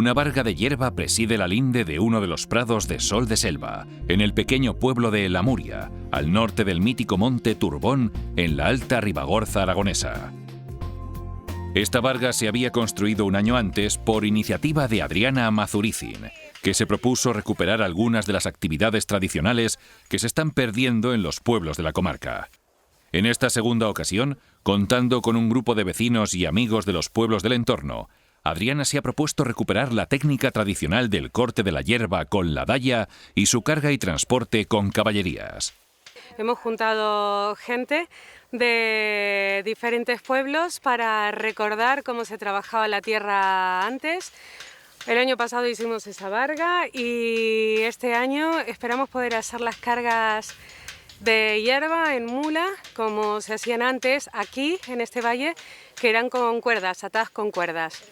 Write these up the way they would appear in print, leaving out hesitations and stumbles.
Una varga de hierba preside la linde de uno de los prados de Sol de Selva, en el pequeño pueblo de La Muria, al norte del mítico monte Turbón, en la Alta Ribagorza aragonesa. Esta varga se había construido un año antes por iniciativa de Adriana Mazurizin, que se propuso recuperar algunas de las actividades tradicionales que se están perdiendo en los pueblos de la comarca. En esta segunda ocasión, contando con un grupo de vecinos y amigos de los pueblos del entorno, Adriana se ha propuesto recuperar la técnica tradicional del corte de la hierba con la daya y su carga y transporte con caballerías. Hemos juntado gente de diferentes pueblos para recordar cómo se trabajaba la tierra antes. El año pasado hicimos esa varga y este año esperamos poder hacer las cargas de hierba en mula, como se hacían antes aquí en este valle, que eran con cuerdas, atadas con cuerdas.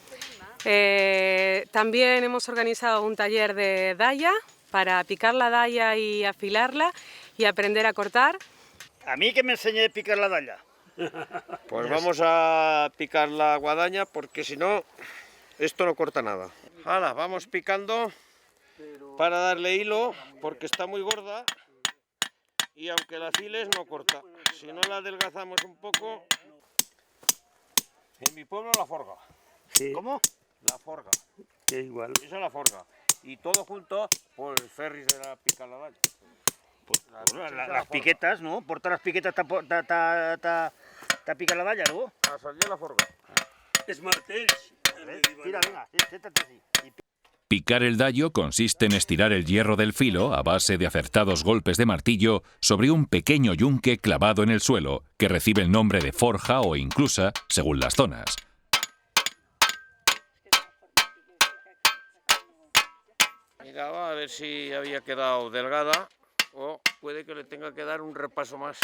También hemos organizado un taller de daya para picar la daya y afilarla y aprender a cortar. A mí que me enseñe a picar la daya. Pues vamos a picar la guadaña porque si no, esto no corta nada. Hala, vamos picando para darle hilo porque está muy gorda y aunque la afiles no corta. Si no la adelgazamos un poco... En mi pueblo la forga. Sí. ¿Cómo? La forga. Que igual. Eso es la forga. Y todo junto por el ferris de la picar la daya. Las piquetas, ¿no? Por todas las piquetas te pica la daya, ¿no? A salir la forga. Es martel. Tira, venga, siéntate así. Picar el dayo consiste en estirar el hierro del filo a base de acertados golpes de martillo sobre un pequeño yunque clavado en el suelo, que recibe el nombre de forja o inclusa, según las zonas. Miraba a ver si había quedado delgada o puede que le tenga que dar un repaso más,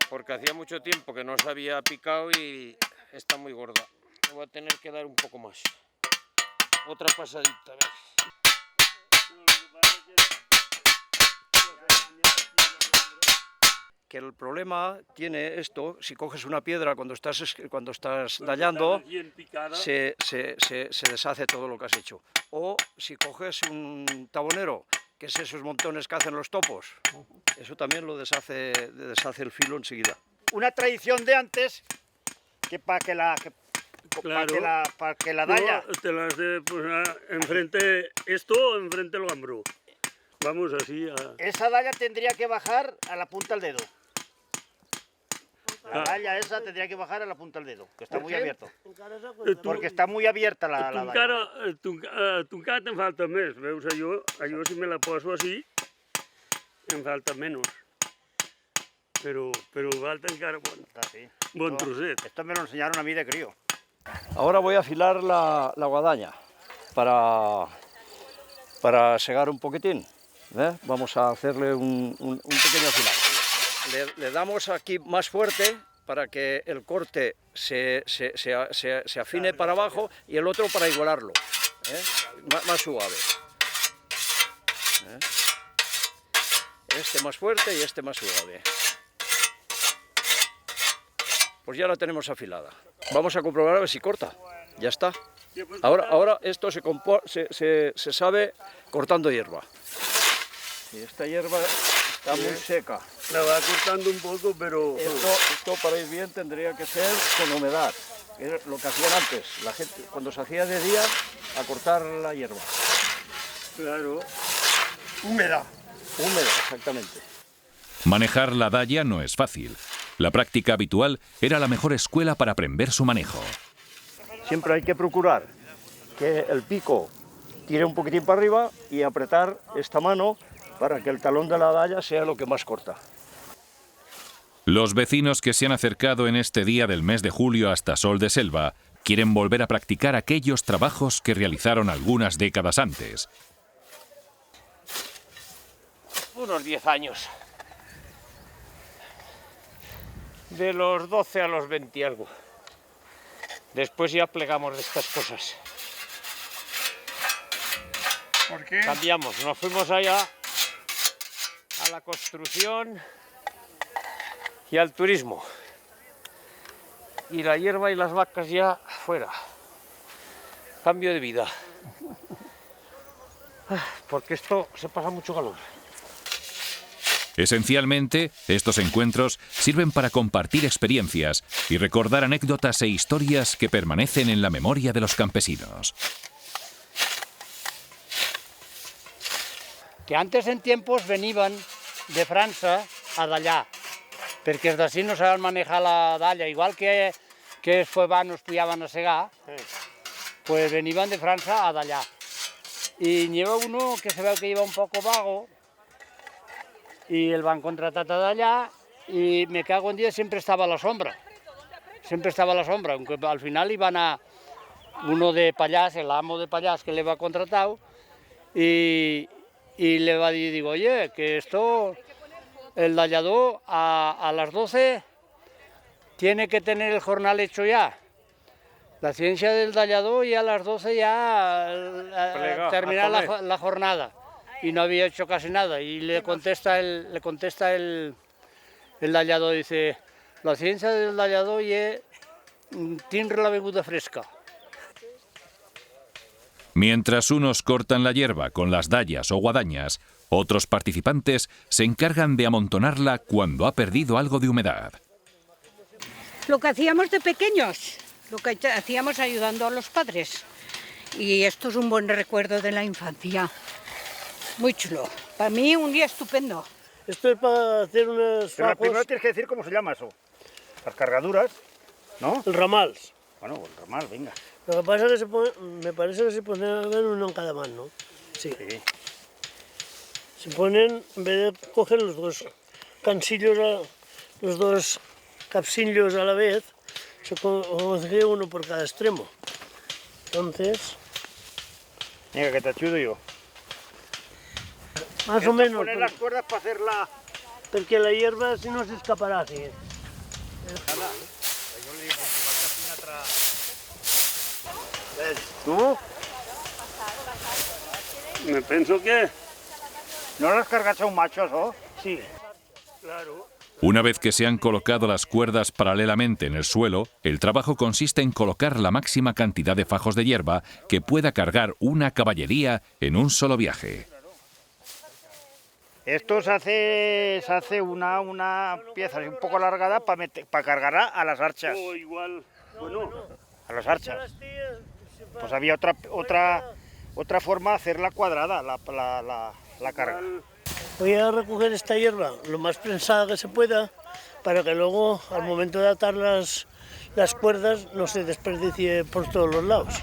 porque hacía mucho tiempo que no se había picado y está muy gorda. Le voy a tener que dar un poco más. Otra pasadita, a ver. Que el problema tiene esto, si coges una piedra cuando estás dallando, se deshace todo lo que has hecho. O si coges un tabonero, que es esos montones que hacen los topos, eso también lo deshace el filo enseguida. Una tradición de antes, que para que la daya... No, te las de, pues, enfrente esto, enfrente el gambro. Vamos así a... Esa daya tendría que bajar a la punta del dedo. La daya esa tendría que bajar a la punta del dedo, que está muy abierto. Porque está muy abierta la daya. Tu encara te'n falta més, veus? Allò si me la poso així, em falta menys. Pero falta encara bon trosset. Esto me lo enseñaron a mí de crío. Ahora voy a afilar la guadaña para segar un poquitín. Vamos a hacerle un pequeño afilado. Le damos aquí más fuerte para que el corte se afine para abajo y el otro para igualarlo, más suave. Este más fuerte y este más suave. Pues ya la tenemos afilada. Vamos a comprobar a ver si corta. Ya está. Ahora esto se sabe cortando hierba. Y esta hierba está muy seca. La va cortando un poco, pero... Esto para ir bien tendría que ser con humedad. Es lo que hacían antes, la gente cuando se hacía de día a cortar la hierba. Claro. Húmeda. Húmeda, exactamente. Manejar la daya no es fácil. La práctica habitual era la mejor escuela para aprender su manejo. Siempre hay que procurar que el pico tire un poquitín para arriba y apretar esta mano para que el talón de la daya sea lo que más corta. Los vecinos que se han acercado en este día del mes de julio hasta Sol de Selva quieren volver a practicar aquellos trabajos que realizaron algunas décadas antes. Unos 10 años. De los 12 a los 20 y algo. Después ya plegamos de estas cosas. ¿Por qué? Cambiamos, nos fuimos allá a la construcción y al turismo. Y la hierba y las vacas ya fuera. Cambio de vida. Porque esto se pasa mucho calor. Esencialmente, estos encuentros sirven para compartir experiencias y recordar anécdotas e historias que permanecen en la memoria de los campesinos. Que antes en tiempos venían de França a d'allà, perquè els d'ací no saben manejar la dalla, igual que els fuebanos pujaven a segar, pues venían de França a d'allà. Y lleva uno que se ve que iba un poco vago, y el van contratar de allá y me cago en Dios, siempre estaba a la sombra, aunque al final iban a uno de Pallás, el amo de Pallás que le va contratado, y le va a decir, digo, oye, que esto, el dallador a las 12 tiene que tener el jornal hecho ya. La ciencia del dallador y a las 12 ya terminar la jornada. Y no había hecho casi nada. Y le contesta el dallador, dice, la ciencia del dallador es tindre la beguda fresca. Mientras unos cortan la hierba con las dallas o guadañas, otros participantes se encargan de amontonarla cuando ha perdido algo de humedad. Lo que hacíamos de pequeños, lo que hacíamos ayudando a los padres. Y esto es un buen recuerdo de la infancia. Muy chulo. Para mí un día estupendo. Esto es para hacer unos Pero fajos... primero tienes que decir cómo se llama eso. Las cargaduras, ¿no? El ramals. Bueno, el ramal, venga. Lo que pasa es que me parece que se ponen a ver uno en cada mano. Sí. Se ponen, en vez de coger los dos cansillos, los dos capsillos a la vez, se coge uno por cada extremo. Entonces... Venga, que te ayudo yo. Más o menos. Poner las cuerdas para hacerla... Porque la hierba si no se escapará así. ¿Tú? Me penso que... ¿No las cargas a un macho, eso? Sí. Claro. Una vez que se han colocado las cuerdas paralelamente en el suelo, el trabajo consiste en colocar la máxima cantidad de fajos de hierba que pueda cargar una caballería en un solo viaje. Esto se hace una pieza así un poco alargada para cargar a las archas. O igual, bueno... A las archas. Pues había otra forma de hacerla cuadrada, la carga. Voy a recoger esta hierba lo más prensada que se pueda para que luego al momento de atar las cuerdas no se desperdicie por todos los lados.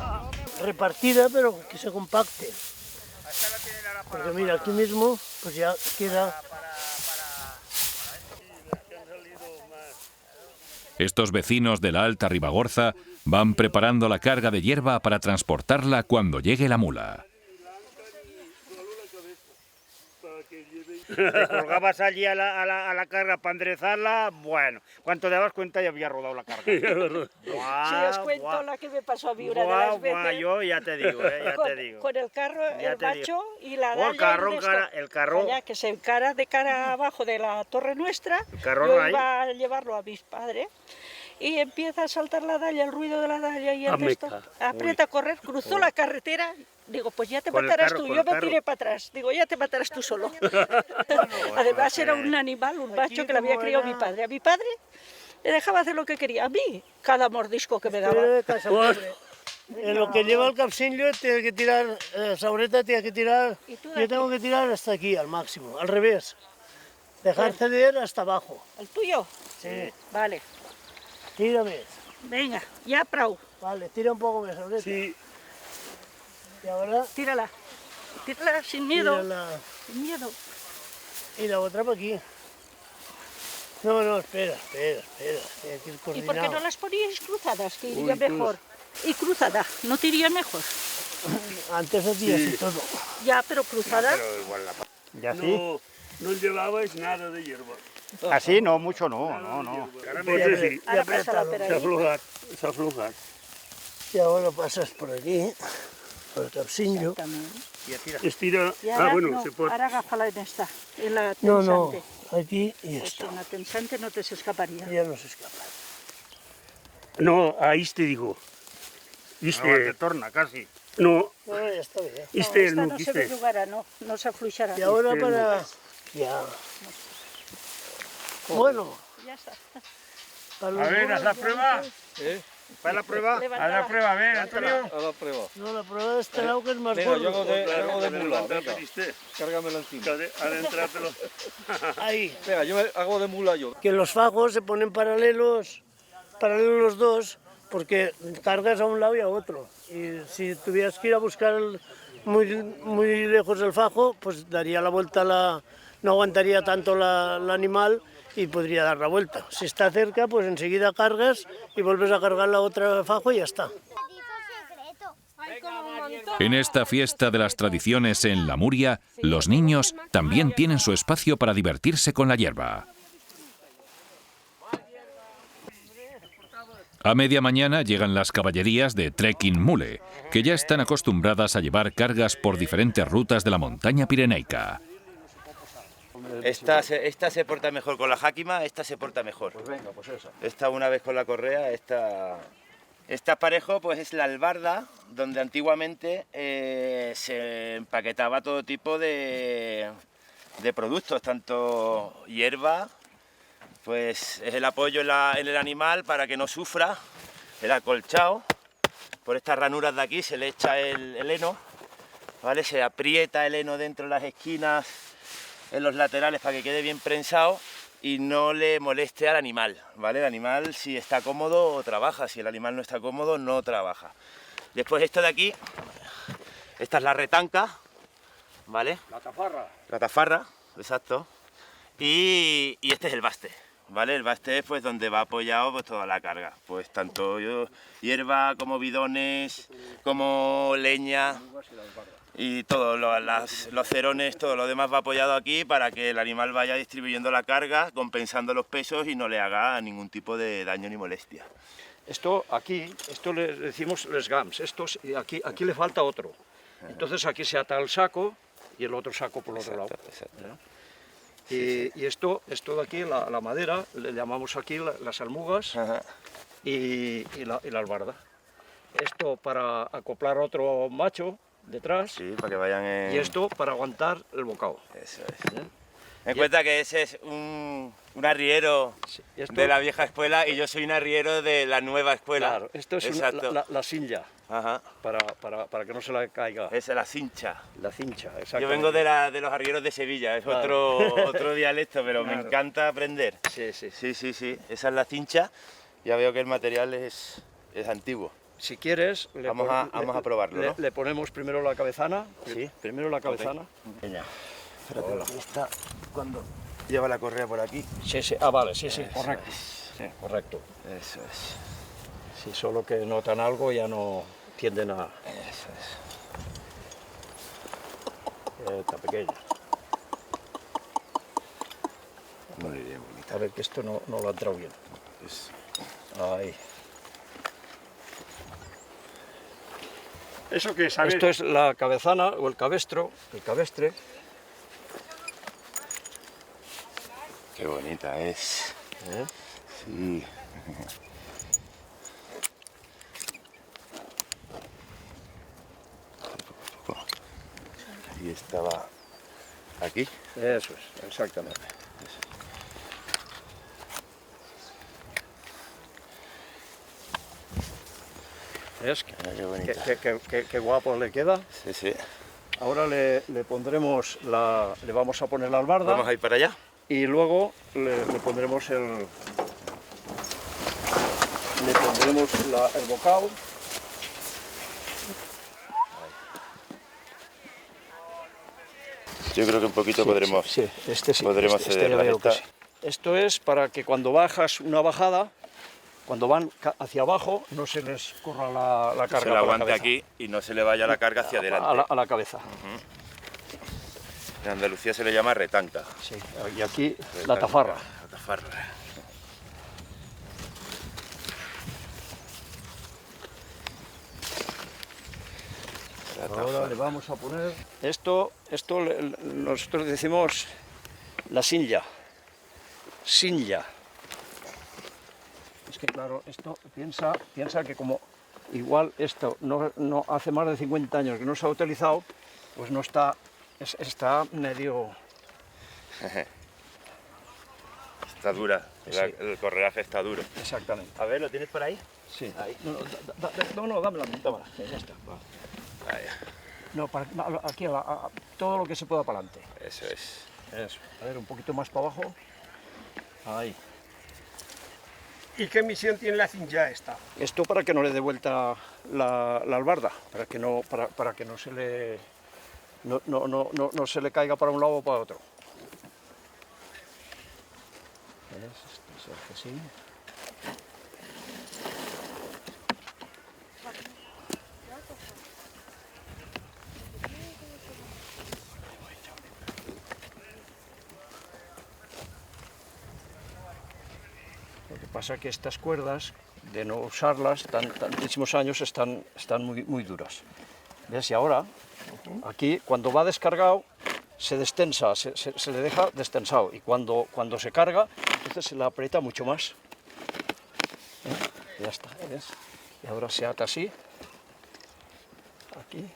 Repartida pero que se compacte. Porque mira, aquí mismo pues ya queda... Estos vecinos de la Alta Ribagorza van preparando la carga de hierba para transportarla cuando llegue la mula. Te colgabas allí a la carga para enderezarla, bueno, cuando te dabas cuenta ya había rodado la carga. Si os cuento la que me pasó a mí una de las veces. Yo ya te digo, ya te digo. Con el carro, Ya el te macho y la Oh, dalla. el carro. Allá, que se encara de cara abajo de la torre nuestra. El carro Yo ahí. iba a llevarlo a mis padres. Y empieza a saltar la dalla, el ruido de la dalla y el resto. Aprieta a correr, cruzó la carretera. Digo, pues ya te Con el matarás carro, tú. con Yo el me carro. tiré para atrás. Digo, ya te matarás tú solo. Además era un animal, un macho que le había criado mi padre. A mi padre le dejaba hacer lo que quería. A mí, cada mordisco que me daba. En lo que lleva el capsillo tiene que tirar, Saureta tiene que tirar, ¿Y tú de yo aquí? tengo que tirar hasta aquí, al máximo, al revés. Dejar ceder hasta abajo. ¿El tuyo? Sí. Vale. Tírame. Venga, ya prou. Vale, tira un poco más, Saureta. Sí, Y ahora Tírala. Tírala sin miedo. tírala. Sin miedo. Y la otra para aquí. No, espera. Tiene que ir ¿Y coordinado. por qué no las poníais cruzadas? Que iría mejor. Y cruzada, ¿no te iría mejor? Antes hacías y todo. Ya, pero cruzada. ¿Y así? no llevabais nada de hierba. Así no, mucho no. Pues sí, Ahora pásala por ahí. se afloja. Y ahora pasas por aquí, por el capsillo. También. Estira... Y ahora, bueno, no, se pot... ahora agáfala en esta, en la No, tensante. aquí y Pues esto. con la tensante no te se escaparía. Ya no se escapa. No, ahí te digo. No, te torna casi. No, Ya está bien. este esta no no se quiste. bellugarà, no s'afluixarà. Y ahora para... Ya. Bueno. Ja està. A ver, haz la prueba. ¿Para la prueba? Haz la prueba, a ver, Antonio. A la prueba. No, la prueba de este lado que es más Venga, yo gordo. hago de mula. Venga, cárgamelo encima. Adentrártelo. Ahí. Venga, yo hago de mula yo. Que los fajos se ponen paralelos los dos, porque cargas a un lado y a otro. Y si tuvieras que ir a buscar muy lejos el fajo, pues daría la vuelta, no aguantaría tanto el animal y podría dar la vuelta. Si está cerca, pues enseguida cargas y vuelves a cargar la otra fajo y ya está. En esta fiesta de las tradiciones en la Muria, los niños también tienen su espacio para divertirse con la hierba. A media mañana llegan las caballerías de Trekking Mule, que ya están acostumbradas a llevar cargas por diferentes rutas de la montaña pirenaica. Esta se porta mejor con la jáquima, esta se porta mejor. Pues venga, pues esa. Esta una vez con la correa, esta parejo pues es la albarda, donde antiguamente se empaquetaba todo tipo de productos, tanto hierba, pues es el apoyo en el animal para que no sufra, el acolchado. Por estas ranuras de aquí se le echa el heno, ¿vale? Se aprieta el heno dentro de las esquinas, en los laterales, para que quede bien prensado y no le moleste al animal, ¿vale? El animal, si está cómodo, trabaja; si el animal no está cómodo, no trabaja. Después esto de aquí, esta es la retanca, ¿vale? La tafarra. La tafarra, exacto. Y este es el baste, ¿vale? El baste es pues donde va apoyado pues toda la carga, pues tanto hierba como bidones, como leña y todo, los cerones, todo lo demás va apoyado aquí para que el animal vaya distribuyendo la carga, compensando los pesos y no le haga ningún tipo de daño ni molestia. Esto aquí, esto le decimos les gams, aquí le falta otro. Entonces aquí se ata el saco y el otro saco por el otro lado. Exacto. Y esto de aquí, la madera, le llamamos aquí las almugas y la albarda. Esto para acoplar otro macho detrás, sí, para que vayan en... y esto para aguantar el bocado. Eso es. En cuenta que ese es un arriero de la vieja escuela y yo soy un arriero de la nueva escuela. Claro, esto es la cincha, para que no se la caiga. Esa es la cincha. La cincha, exacto. Yo vengo de los arrieros de Sevilla, es otro dialecto, pero me encanta aprender. Sí. Esa es la cincha. Ya veo que el material es antiguo. Si quieres, vamos a probarlo, ¿no? Le ponemos primero la cabezana. Sí. Primero la cabezana. Okay. Espérate, aquí está cuando lleva la correa por aquí. Sí. Ah, vale, sí, correcto. Sí, correcto. Eso es. Si solo que notan algo ya no tienden a... Eso es. Está pequeña. Muy bien, bonita. A ver, que esto no lo ha entrado bien. Ahí. ¿Eso qué es? Esto es la cabezana o el cabestre. Qué bonita es. Sí. Y estaba aquí. Eso es, exactamente. ¿Ves? Qué guapo le queda. Sí. Ahora le pondremos le vamos a poner la albarda. Vamos a ir para allá. Y luego le pondremos el bocado. Yo creo que un poquito podremos cederla. Esto es para que cuando bajas una bajada, cuando van hacia abajo, no se les corra la carga. Se la aguante aquí y no se le vaya la carga hacia adelante. A la cabeza. En Andalucía se le llama retanca. Sí, y aquí la tafarra. La tafarra. Ahora le vamos a poner... Esto nosotros decimos la sinja. Sinja. Es que claro, esto piensa que como igual esto no hace más de 50 años que no se ha utilizado, pues no está, está medio... Está dura, Sí. el correaje está duro. Exactamente. A ver, ¿lo tienes por ahí? Sí. Ahí. No, dámela, dámela. Ya está. Va. Ahí. No, aquí todo lo que se pueda para adelante. Eso es. Eso. A ver, un poquito más para abajo. Ahí. ¿Y qué misión tiene la cincha esta? Esto para que no le dé vuelta la albarda, para que no se le no se le caiga para un lado o para otro. Esto es así. Lo que pasa es que estas cuerdas, de no usarlas tantísimos años, están muy duras. ¿Ves? Y ahora, aquí, cuando va descargado, se destensa, se le deja destensado. Y cuando se carga, entonces se la aprieta mucho más. Ya está, ¿ves? Y ahora se ata así. Aquí.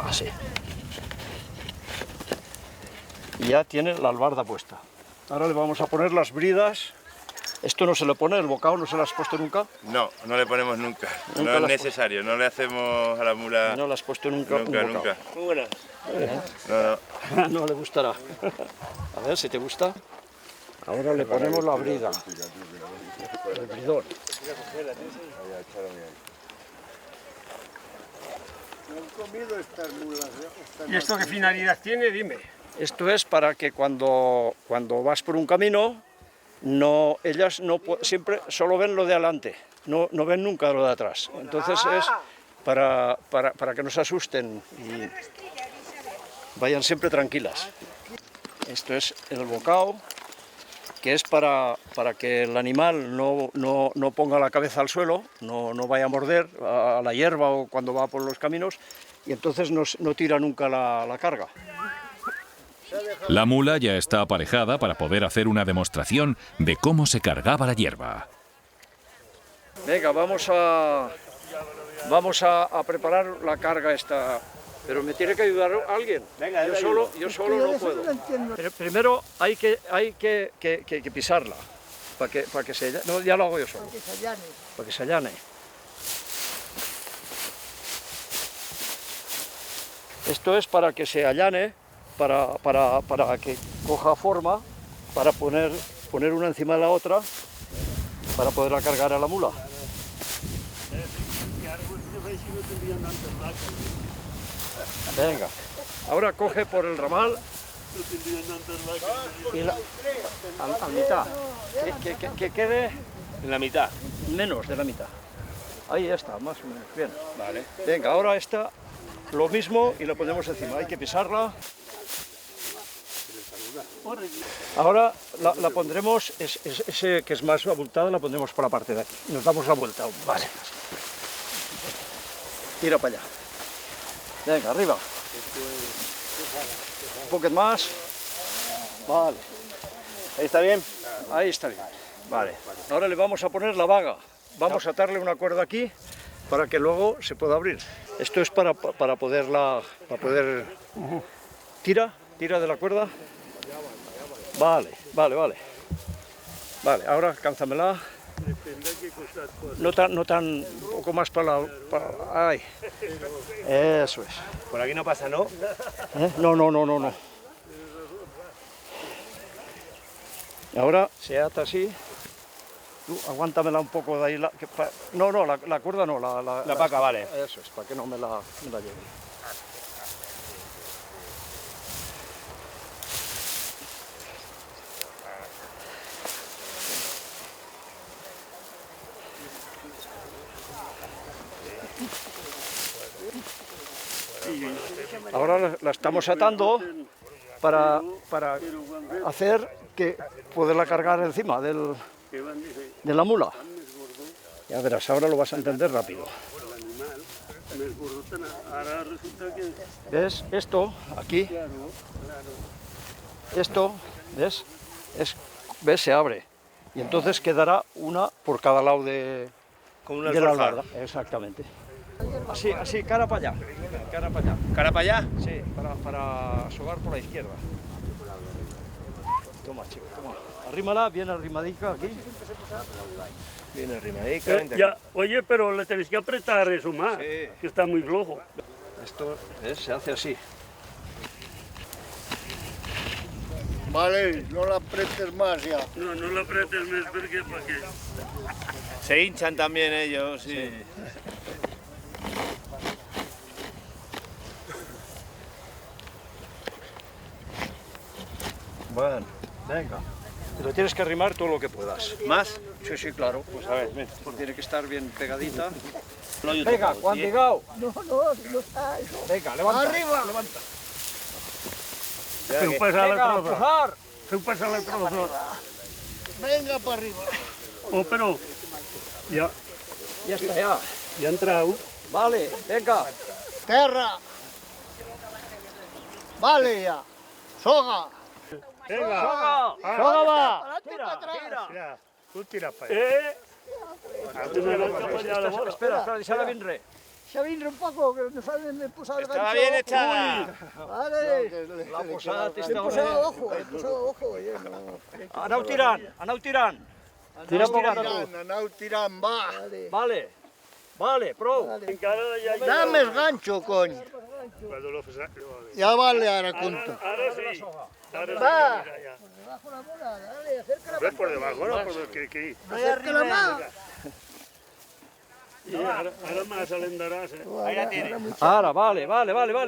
Así. Y ya tiene la albarda puesta. Ahora le vamos a poner las bridas. Esto no se le pone, el bocado no se lo has puesto nunca. No, no le ponemos nunca. Nunca No es las necesario, no le hacemos a la mula. No le has puesto nunca. Nunca. Muy buenas. No. No le gustará. A ver si te gusta. Ahora le ponemos la brida. El bridón. ¿Y esto qué finalidad tiene? Dime. Esto es para que cuando vas por un camino, ellas siempre solo ven lo de adelante, no ven nunca lo de atrás. Entonces es para que no se asusten y vayan siempre tranquilas. Esto es el bocado, que es para que el animal no ponga la cabeza al suelo, no vaya a morder a la hierba o cuando va por los caminos, y entonces no tira nunca la carga. La mula ya está aparejada para poder hacer una demostración de cómo se cargaba la hierba. Venga, vamos a preparar la carga esta, pero me tiene que ayudar alguien. Venga, yo solo no puedo. Pero primero hay que pisarla, para que se... No, ya lo hago yo solo. Para que se allane. Esto es para que se allane, para que coja forma, para poner una encima de la otra, para poderla cargar a la mula. Venga, ahora coge por el ramal y a mitad, que quede En la mitad. menos de la mitad. Ahí está, más o menos, bien. Vale. Venga, ahora esta, lo mismo y la ponemos encima, hay que pisarla. Ahora la pondremos, ese que es más abultada, la pondremos por la parte de aquí. Nos damos la vuelta. Vale. Tira para allá. Venga, arriba. Un poquito más. Vale. ¿Ahí está bien? Ahí está bien. Vale. Ahora le vamos a poner la vaga. Vamos a atarle una cuerda aquí para que luego se pueda abrir. Esto es para poder... Tira de la cuerda. Vale. Vale, ahora alcánzamela. No tan, un poco más para la... Ahí. Eso es. Por aquí no pasa, ¿no? No. Ahora se ata así. Tú, aguántamela un poco de ahí. La cuerda no. La paca, vale. Eso es, para que no me la lleve. Ahora la estamos atando para hacer que poderla cargar encima de la mula. Ya verás, ahora lo vas a entender rápido. ¿Ves? Esto, aquí, esto, ¿ves? ¿Ves? Se abre. Y entonces quedará una por cada lado de Con una la alforja. albarda. Exactamente. Así, así, cara para allá. Cara para allá. ¿Cara para allá? Sí, para sobar por la izquierda. Toma, chico, toma. Arrímala, bien arrimadica aquí. Bien arrimadica. Ya, oye, pero le tenéis que apretar eso más, Sí. que está muy flojo. Esto se hace así. Vale, no la apretes más ya. No, no lo apretes más porque para qué. Se hinchan también ellos, sí. Bueno, venga. Y lo tienes que arrimar todo lo que puedas. ¿Más? Sí, sí, claro. Pues a ver, ven. Tiene que estar bien pegadita. Lo he Venga, tocado, Juan sí. Digao. No está eso. Venga, levanta. ¡Arriba! Levanta. Feu passar la Venga, troza. empujar. Feu passar la troza. Venga para arriba. Oh, però ja, Ya está, ya. ja entrau. Vale, venga. Terra. Vale ya. Soga. Vinga. Soga va. Adelante para atrás. Mira, tú tira para allá. Espera, deixa-la bien re. Se vindre un poco, que nos han posado el gancho. Estaba bien echada. Vale. La posada He posado ojo, he posado ojo. Oye, no. Anau tirant, anau tirant. Tira poc a tu. Anau tirant, va. Vale, vale, prou. Encara ja... Dame el gancho, coño. Cuando lo fes... Ya vale, ahora conta. Ara sí. Ara sí. Va. Mira, ja. Debajo la bola, dale, acerca la Ves por debajo, no? Por que... Acerca la mano. I ara más alendaràs, Ahí la tiene. Ara, vale,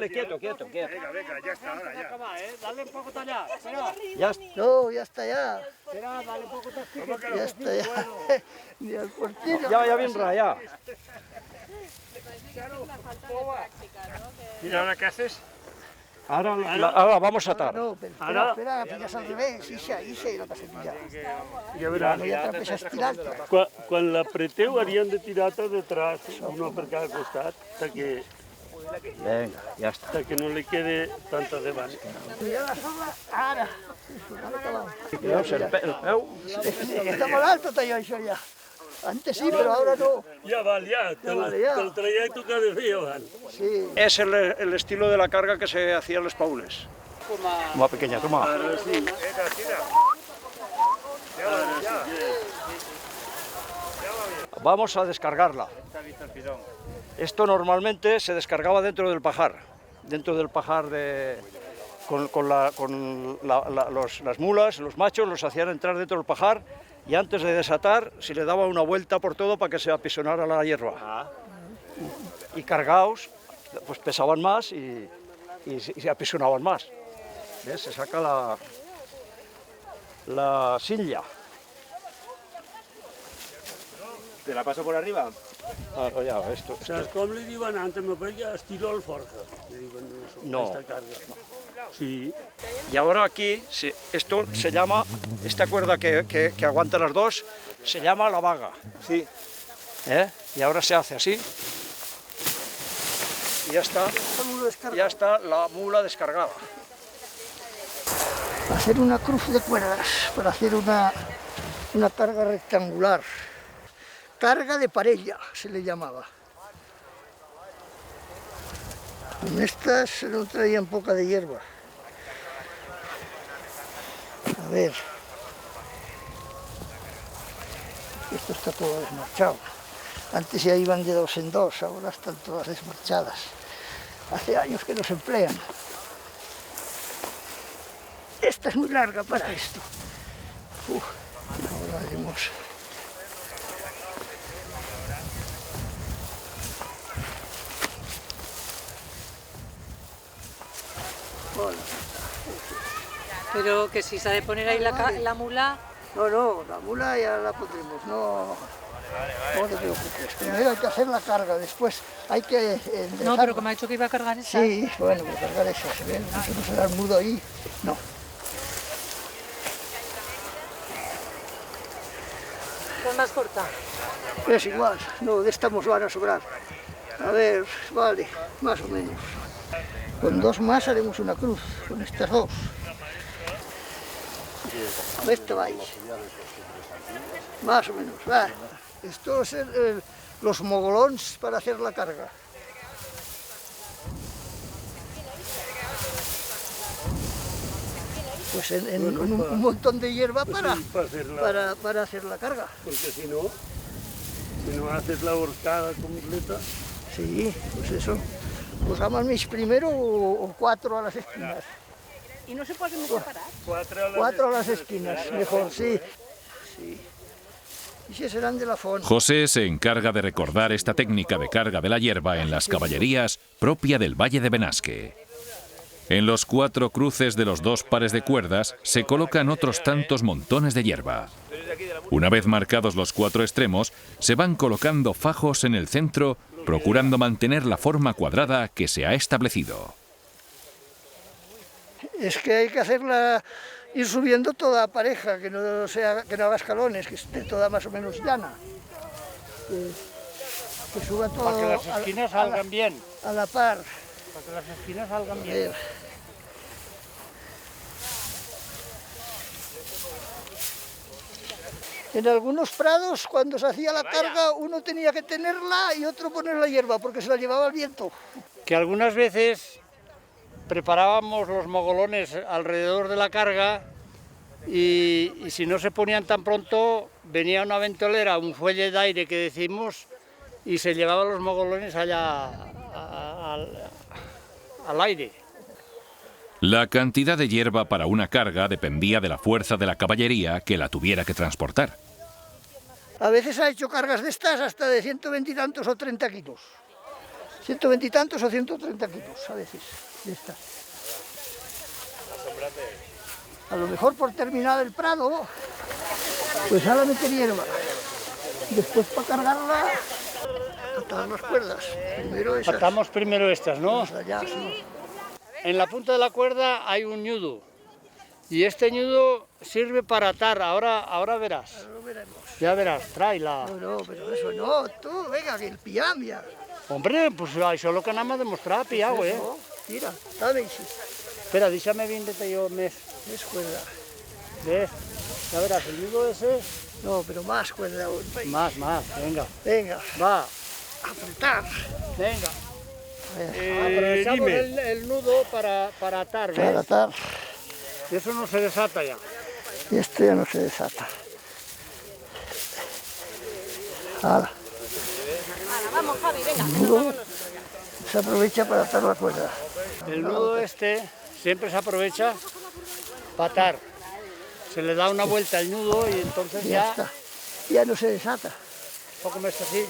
quieto. Venga, venga, ya está, ahora ya. Dale un poco allá. Ya, No, ya está ya. Ya está ya. Ni al portero. ya bien ra, ya. Mira, ¿ahora qué haces? Ahora vamos a atar. No, pero Ara- espera, la pillas al revés. Ixa, y la casetilla. Ja veràs. No, ya te a estirar-te. Quan l'apreteu haurien de tirar-te detrás, uno per cada costat, perquè Venga, ya está. no li quede tanta davant. Mira la soga, ara. Veus, el peu. Está molt alto tallo això ja. Antes sí, pero ahora no. Ja val, ja, te'l trajecto que ha de fer abans. Sí. Es el estilo de la carga que se hacía en los paules. Más pequeña, toma. Ara sí. Vamos a descargarla. Esto normalmente se descargaba dentro del pajar con las mulas, los machos los hacían entrar dentro del pajar y antes de desatar se le daba una vuelta por todo para que se apisonara la hierba. Y cargados, pues pesaban más y se apisonaban más. ¿Ves? Se saca la silla. ¿Te la paso por arriba? Claro, ya, esto. Saps com li diuen antes? Me pareix que estiró el forja. Li diuen eso, No. esta carga. Sí. Y ahora aquí, esto se llama, esta cuerda que aguanta las dos, se llama la vaga. Sí. Y ahora se hace así. Y ya está la mula descargada. Hacer una cruz de cuerdas para hacer una carga rectangular. Carga de parella se le llamaba. En estas no traían poca de hierba. A ver. Esto está todo desmarchado. Antes ya iban de dos en dos, ahora están todas desmarchadas. Hace años que no se emplean. Esta es muy larga para esto. Ahora haremos. Pero que si se ha de poner ahí la mula... No, la mula ya la pondremos, no te preocupes. Primero hay que hacer la carga, después hay que enderezar. No, pero como ha dicho que iba a cargar esa... Sí, bueno, voy a cargar esa, se ve, eso no será el mudo ahí, no. ¿Es más corta? Es igual, no, de esta nos van a sobrar. A ver, vale, más o menos. Con dos más haremos una cruz, con estas dos. Esto va ahí. Más o menos, va. Esto es los mogolons para hacer la carga. Pues en un montón de hierba para hacer la carga. Porque si no haces la horcada completa... Sí, pues eso. Pues mis primero o 4 a las esquinas. ¿Y no se pueden separar? 4 a las esquinas, mejor, sí. Y si serán de la font. José se encarga de recordar esta técnica de carga de la hierba en las caballerías propia del Valle de Benasque. En los 4 cruces de los 2 pares de cuerdas se colocan otros tantos montones de hierba. Una vez marcados los 4 extremos, se van colocando fajos en el centro, procurando mantener la forma cuadrada que se ha establecido. Es que hay que hacerla, ir subiendo toda pareja, que no haga escalones, que esté toda más o menos llana. Que suba todo para que las esquinas salgan bien. A la par. Para que las esquinas salgan bien. En algunos prados, cuando se hacía la carga, uno tenía que tenerla y otro poner la hierba, porque se la llevaba el viento. Que algunas veces preparábamos los mogolones alrededor de la carga y si no se ponían tan pronto, venía una ventolera, un fuelle de aire que decimos, y se llevaban los mogolones allá al aire. La cantidad de hierba para una carga dependía de la fuerza de la caballería que la tuviera que transportar. A veces ha hecho cargas de estas hasta de 120 y tantos o 30 kilos. 120 y tantos o 130 kilos a veces, de estas. A lo mejor por terminar el prado, pues ahora meter hierba. Después para cargarla, atar las cuerdas. Primero esas. Atamos primero estas, ¿no? Allá, sí. En la punta de la cuerda hay un nudo y este nudo sirve para atar. Ahora verás. Ahora lo veremos. Ya verás, tráela. No, pero eso no, tú, venga, que el pillam ya. Hombre, pues això lo que anem a demostrar, pillau, eh? Mira, dame així. Espera, déjame bien detallar més. Més cuerda. ¿Ves? Ya verás, el nudo ese... No, pero más cuerda aún. Más, venga. Venga. Va. Apretar. Venga. Aprovechamos el nudo para atar, ¿ves? Para atar. Y eso no se desata ya. Y esto ya no se desata. Ahora. Vamos, Javi, venga. El nudo se aprovecha para atar la cuerda. El nudo este siempre se aprovecha para atar. Se le da una vuelta al nudo y entonces ya está. Ya no se desata. Un poco más así.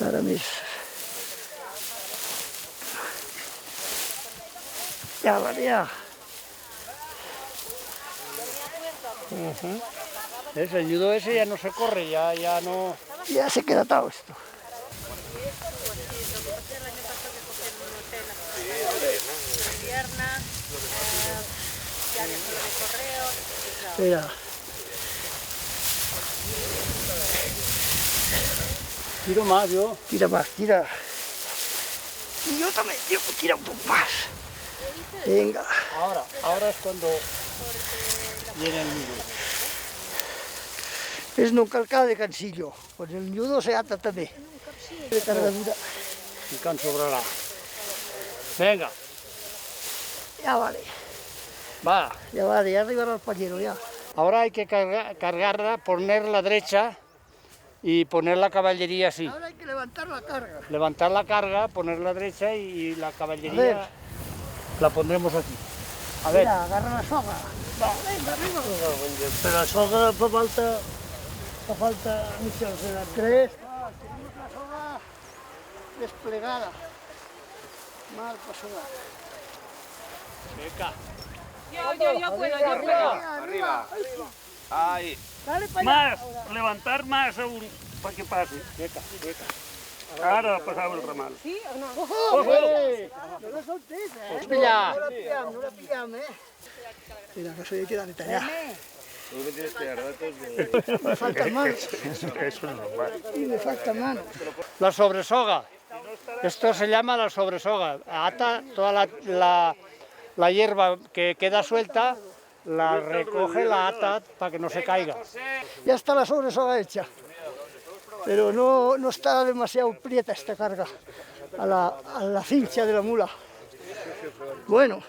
Ahora mismo. Ya, vale, ya. ¿Ves? El nudo ese ya no se corre, ya no... Ya se queda atado esto. Mira. Tiro más, yo. Tira más, tira. Y yo también, tira un poco más. Venga. Ahora es cuando viene el nudo. És no calcar de cansillo, pues el nudo se ata també. De cargadura. Y can sobrará. Venga. Ya vale. Va. Ya vale, ya arribará el pañero, ya. Ahora hay que cargarla, ponerla derecha y poner la caballería así. Ahora hay que levantar la carga. Levantar la carga, ponerla derecha y la caballería la pondremos aquí. A ver. Mira, agarra la soga. Va, venga, arriba. Pero la soga fa falta mitjans de la 3. Tenemos la soga desplegada. Mal pasada. Venga. Yo puedo. Arriba. Ahí. Dale para allá. Más, levantar más aún para que pase. Ahora ha pasado el ramal. ¿Sí o no? ¡Ojo! No la soltéis, ¿eh? Pilla. No la pillamos, ¿eh? Mira, que eso hay que darle tallar. Me faltan manos. Eso es normal. Y me faltan manos. La sobresoga. Esto se llama la sobresoga. Ata toda la hierba que queda suelta, la recoge, la ata para que no se caiga. Ya está la sobresoga hecha, pero no está demasiado prieta esta carga a la cincha de la mula. Bueno,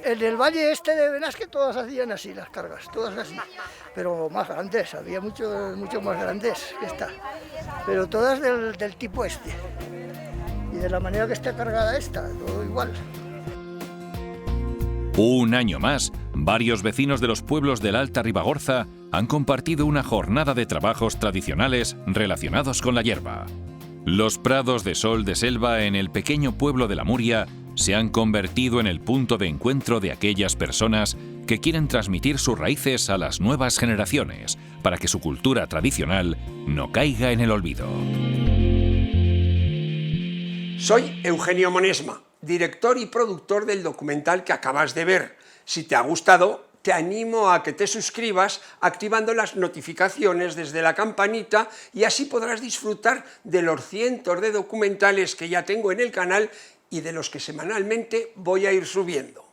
en el valle este de Benasque todas hacían así las cargas, todas así, pero más grandes, había mucho más grandes que esta, pero todas del tipo este, y de la manera que está cargada esta, todo igual. Un año más, varios vecinos de los pueblos de la Alta Ribagorza han compartido una jornada de trabajos tradicionales relacionados con la hierba. Los prados de sol de selva en el pequeño pueblo de la Muria se han convertido en el punto de encuentro de aquellas personas que quieren transmitir sus raíces a las nuevas generaciones para que su cultura tradicional no caiga en el olvido. Soy Eugenio Monesma, director y productor del documental que acabas de ver. Si te ha gustado, te animo a que te suscribas activando las notificaciones desde la campanita y así podrás disfrutar de los cientos de documentales que ya tengo en el canal y de los que semanalmente voy a ir subiendo.